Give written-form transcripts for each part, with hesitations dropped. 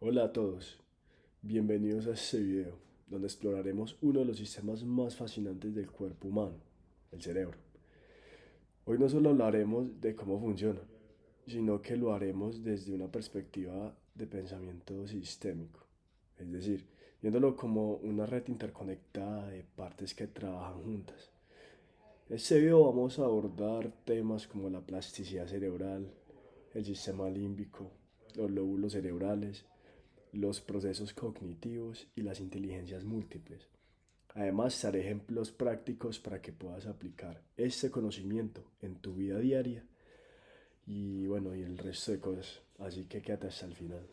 Hola a todos, bienvenidos a este video, donde exploraremos uno de los sistemas más fascinantes del cuerpo humano, el cerebro. Hoy no solo hablaremos de cómo funciona, sino que lo haremos desde una perspectiva de pensamiento sistémico, es decir, viéndolo como una red interconectada de partes que trabajan juntas. En este video vamos a abordar temas como la plasticidad cerebral, el sistema límbico, los lóbulos cerebrales, los procesos cognitivos y las inteligencias múltiples. Además, daré ejemplos prácticos para que puedas aplicar este conocimiento en tu vida diaria y bueno, y el resto de cosas. Así que quédate hasta el final.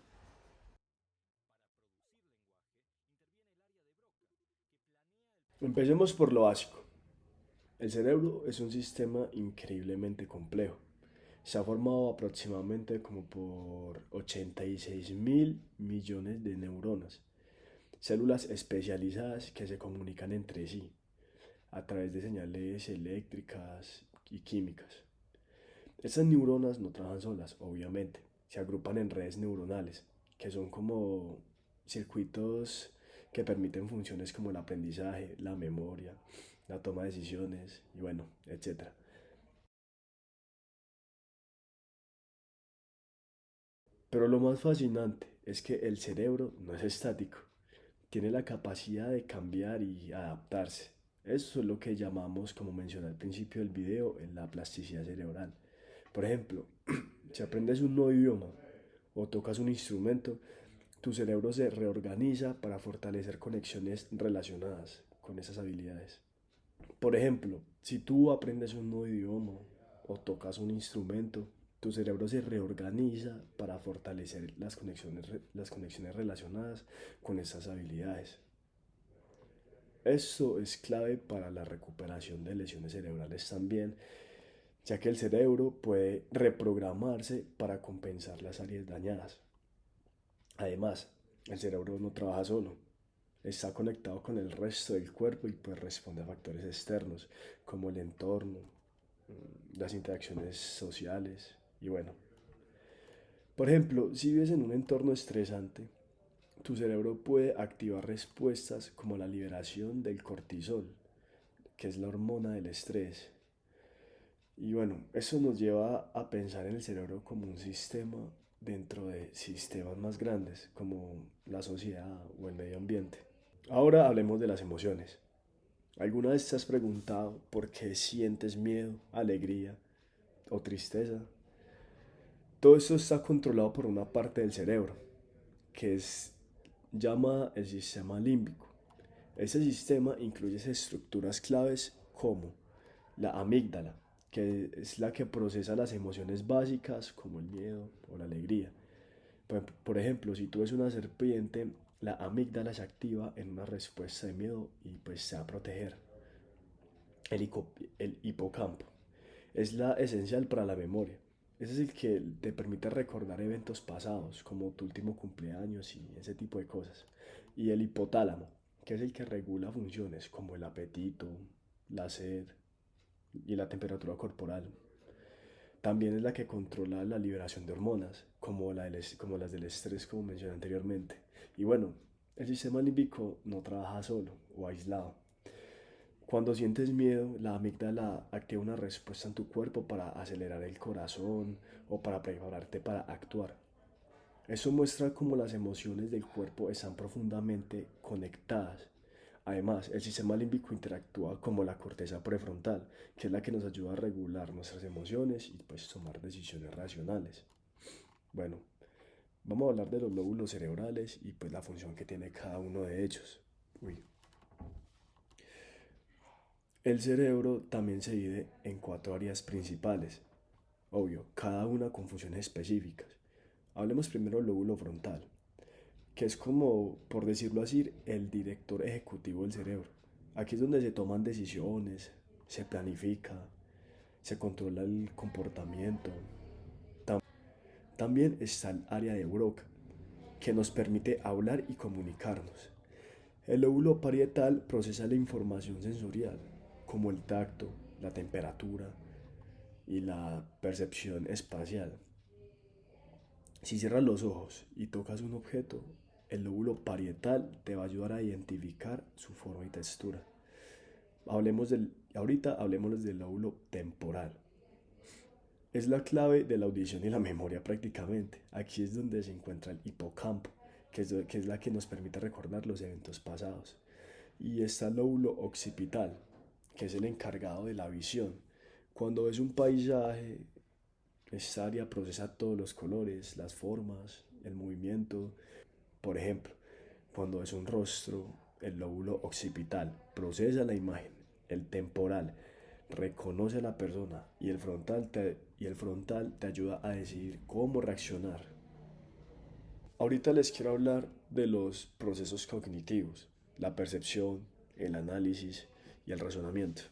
Empecemos por lo básico. El cerebro es un sistema increíblemente complejo. Se ha formado aproximadamente como por 86 mil millones de neuronas, células especializadas que se comunican entre sí a través de señales eléctricas y químicas. Estas neuronas no trabajan solas, obviamente, se agrupan en redes neuronales, que son como circuitos que permiten funciones como el aprendizaje, la memoria, la toma de decisiones y bueno, etcétera. Pero lo más fascinante es que el cerebro no es estático, tiene la capacidad de cambiar y adaptarse. Eso es lo que llamamos, como mencioné al principio del video, en la plasticidad cerebral. Por ejemplo, si aprendes un nuevo idioma o tocas un instrumento, tu cerebro se reorganiza para fortalecer conexiones relacionadas con esas habilidades. Por ejemplo, si tú aprendes un nuevo idioma o tocas un instrumento, tu cerebro se reorganiza para fortalecer las conexiones relacionadas con esas habilidades. Esto es clave para la recuperación de lesiones cerebrales también, ya que el cerebro puede reprogramarse para compensar las áreas dañadas. Además, el cerebro no trabaja solo, está conectado con el resto del cuerpo y pues responde a factores externos como el entorno, las interacciones sociales y bueno. Por ejemplo, si vives en un entorno estresante, tu cerebro puede activar respuestas como la liberación del cortisol, que es la hormona del estrés. Y bueno, eso nos lleva a pensar en el cerebro como un sistema dentro de sistemas más grandes, como la sociedad o el medio ambiente. Ahora hablemos de las emociones. ¿Alguna vez te has preguntado por qué sientes miedo, alegría o tristeza? Todo esto está controlado por una parte del cerebro, que es llamada el sistema límbico. Ese sistema incluye estructuras claves como la amígdala, que es la que procesa las emociones básicas como el miedo o la alegría. Por ejemplo, si tú ves una serpiente, la amígdala se activa en una respuesta de miedo y pues se va a proteger. El hipocampo es la esencial para la memoria. Ese es el que te permite recordar eventos pasados, como tu último cumpleaños y ese tipo de cosas. Y el hipotálamo, que es el que regula funciones como el apetito, la sed y la temperatura corporal. También es la que controla la liberación de hormonas, como las del estrés, como mencioné anteriormente. Y bueno, el sistema límbico no trabaja solo o aislado. Cuando sientes miedo, la amígdala activa una respuesta en tu cuerpo para acelerar el corazón o para prepararte para actuar. Eso muestra cómo las emociones del cuerpo están profundamente conectadas. Además, el sistema límbico interactúa como la corteza prefrontal, que es la que nos ayuda a regular nuestras emociones y pues tomar decisiones racionales. Bueno, vamos a hablar de los lóbulos cerebrales y pues la función que tiene cada uno de ellos. Uy. El cerebro también se divide en cuatro áreas principales, obvio, cada una con funciones específicas. Hablemos primero del lóbulo frontal, que es como, por decirlo así, el director ejecutivo del cerebro. Aquí es donde se toman decisiones, se planifica, se controla el comportamiento. También está el área de Broca, que nos permite hablar y comunicarnos. El lóbulo parietal procesa la información sensorial, como el tacto, la temperatura y la percepción espacial. Si cierras los ojos y tocas un objeto, el lóbulo parietal te va a ayudar a identificar su forma y textura. Ahorita hablemos del lóbulo temporal. Es la clave de la audición y la memoria prácticamente. Aquí es donde se encuentra el hipocampo, que es la que nos permite recordar los eventos pasados. Y está el lóbulo occipital, que es el encargado de la visión. Cuando ves un paisaje, esta área procesa todos los colores, las formas, el movimiento. Por ejemplo, cuando ves un rostro, el lóbulo occipital procesa la imagen, el temporal reconoce a la persona y el frontal te ayuda a decidir cómo reaccionar. Ahorita les quiero hablar de los procesos cognitivos, la percepción, el análisis y el razonamiento.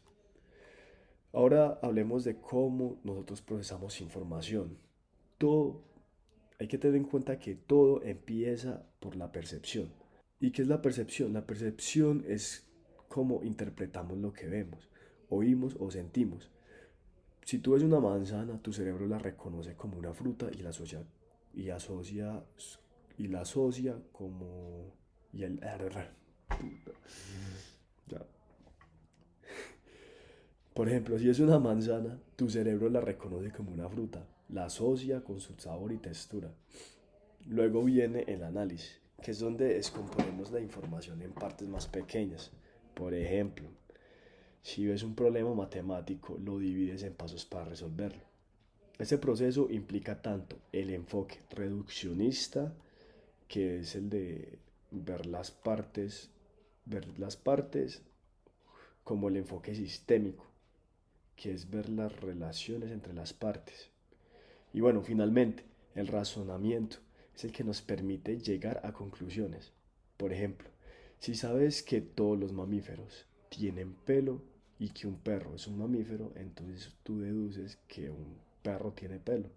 Ahora hablemos de cómo nosotros procesamos información. Todo, hay que tener en cuenta que todo empieza por la percepción. ¿Y qué es la percepción? La percepción es cómo interpretamos lo que vemos, oímos o sentimos. Si tú ves una manzana, tu cerebro la reconoce como una fruta y asocia y la asocia como y el ya. Por ejemplo, si es una manzana, tu cerebro la reconoce como una fruta, la asocia con su sabor y textura. Luego viene el análisis, que es donde descomponemos la información en partes más pequeñas. Por ejemplo, si ves un problema matemático, lo divides en pasos para resolverlo. Este proceso implica tanto el enfoque reduccionista, que es el de ver las partes, como el enfoque sistémico, que es ver las relaciones entre las partes. Y bueno, finalmente, el razonamiento es el que nos permite llegar a conclusiones. Por ejemplo, si sabes que todos los mamíferos tienen pelo y que un perro es un mamífero, entonces tú deduces que un perro tiene pelo.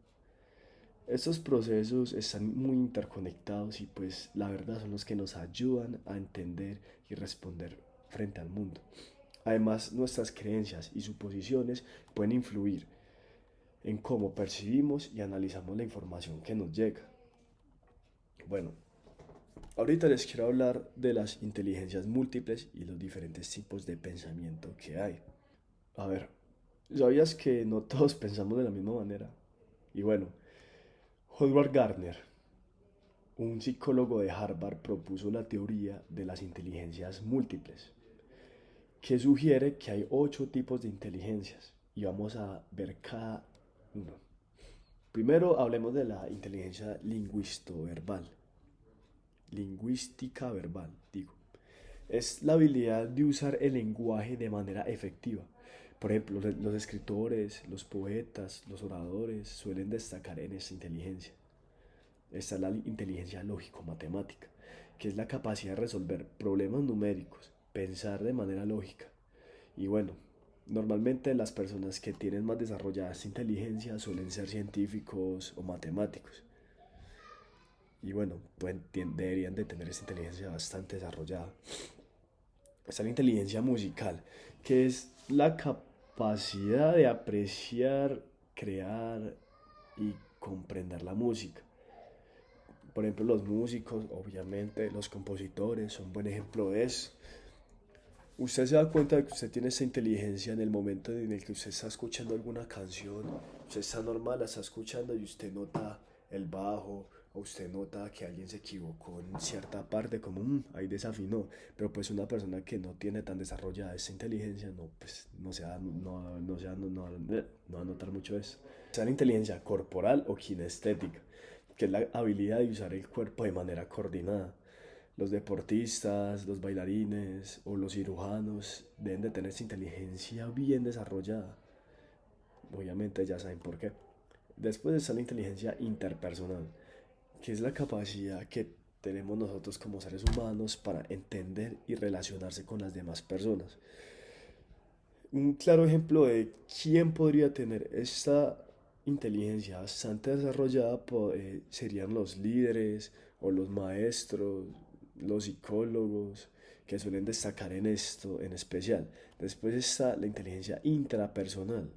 Estos procesos están muy interconectados y pues la verdad son los que nos ayudan a entender y responder frente al mundo. Además, nuestras creencias y suposiciones pueden influir en cómo percibimos y analizamos la información que nos llega. Bueno, ahorita les quiero hablar de las inteligencias múltiples y los diferentes tipos de pensamiento que hay. A ver, ¿sabías que no todos pensamos de la misma manera? Y bueno, Howard Gardner, un psicólogo de Harvard, propuso la teoría de las inteligencias múltiples, que sugiere que hay 8 tipos de inteligencias y vamos a ver cada uno. Primero hablemos de la inteligencia lingüística verbal, digo. Es la habilidad de usar el lenguaje de manera efectiva. Por ejemplo, los escritores, los poetas, los oradores suelen destacar en esta inteligencia. Está la inteligencia lógico-matemática, que es la capacidad de resolver problemas numéricos, pensar de manera lógica. Y bueno, normalmente las personas que tienen más desarrollada esta inteligencia suelen ser científicos o matemáticos. Y bueno, deberían de tener esta inteligencia bastante desarrollada. Está la inteligencia musical, que es la capacidad de apreciar, crear y comprender la música. Por ejemplo, los músicos, obviamente, los compositores son un buen ejemplo de eso. Usted se da cuenta de que usted tiene esa inteligencia en el momento en el que usted está escuchando alguna canción, usted está normal, la está escuchando y usted nota el bajo, o usted nota que alguien se equivocó en cierta parte, como ahí desafinó, pero pues una persona que no tiene tan desarrollada esa inteligencia, no, pues no va a notar mucho eso. Esa es la inteligencia corporal o kinestética, que es la habilidad de usar el cuerpo de manera coordinada. Los deportistas, los bailarines o los cirujanos deben de tener esa inteligencia bien desarrollada. Obviamente ya saben por qué. Después está la inteligencia interpersonal, que es la capacidad que tenemos nosotros como seres humanos para entender y relacionarse con las demás personas. Un claro ejemplo de quién podría tener esta inteligencia bastante desarrollada serían los líderes o los maestros, los psicólogos, que suelen destacar en esto en especial. Después está la inteligencia intrapersonal,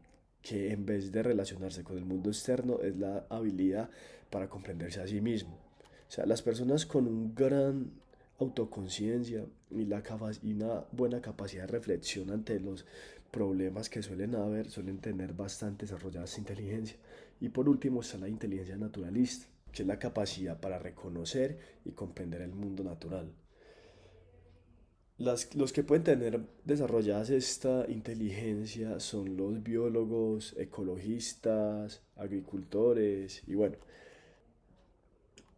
que en vez de relacionarse con el mundo externo es la habilidad para comprenderse a sí mismo. O sea, las personas con un gran autoconciencia y una buena capacidad de reflexión ante los problemas que suelen haber, suelen tener bastante desarrollada esta inteligencia. Y por último está la inteligencia naturalista, que es la capacidad para reconocer y comprender el mundo natural. Los que pueden tener desarrolladas esta inteligencia son los biólogos, ecologistas, agricultores y bueno,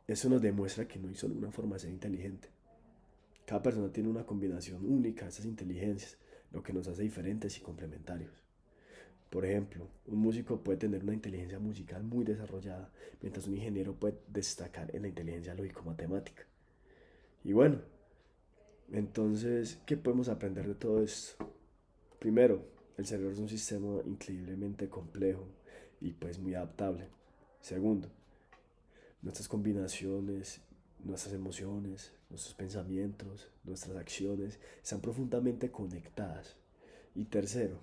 eso nos demuestra que no hay solo una forma de ser inteligente. Cada persona tiene una combinación única de estas inteligencias, lo que nos hace diferentes y complementarios. Por ejemplo, un músico puede tener una inteligencia musical muy desarrollada, mientras un ingeniero puede destacar en la inteligencia lógico-matemática. Y bueno, entonces, ¿qué podemos aprender de todo esto? Primero, el cerebro es un sistema increíblemente complejo y pues muy adaptable. Segundo, nuestras combinaciones, nuestras emociones, nuestros pensamientos, nuestras acciones están profundamente conectadas. Y tercero,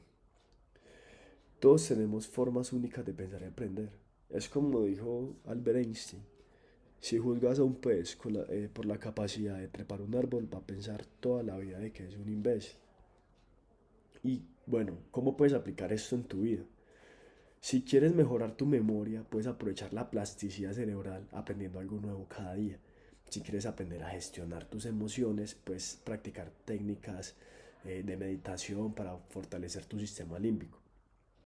todos tenemos formas únicas de pensar y aprender. Es como dijo Albert Einstein, si juzgas a un pez por la capacidad de trepar un árbol, va a pensar toda la vida de que es un imbécil. Y bueno, ¿cómo puedes aplicar esto en tu vida? Si quieres mejorar tu memoria, puedes aprovechar la plasticidad cerebral aprendiendo algo nuevo cada día. Si quieres aprender a gestionar tus emociones, puedes practicar técnicas de meditación para fortalecer tu sistema límbico.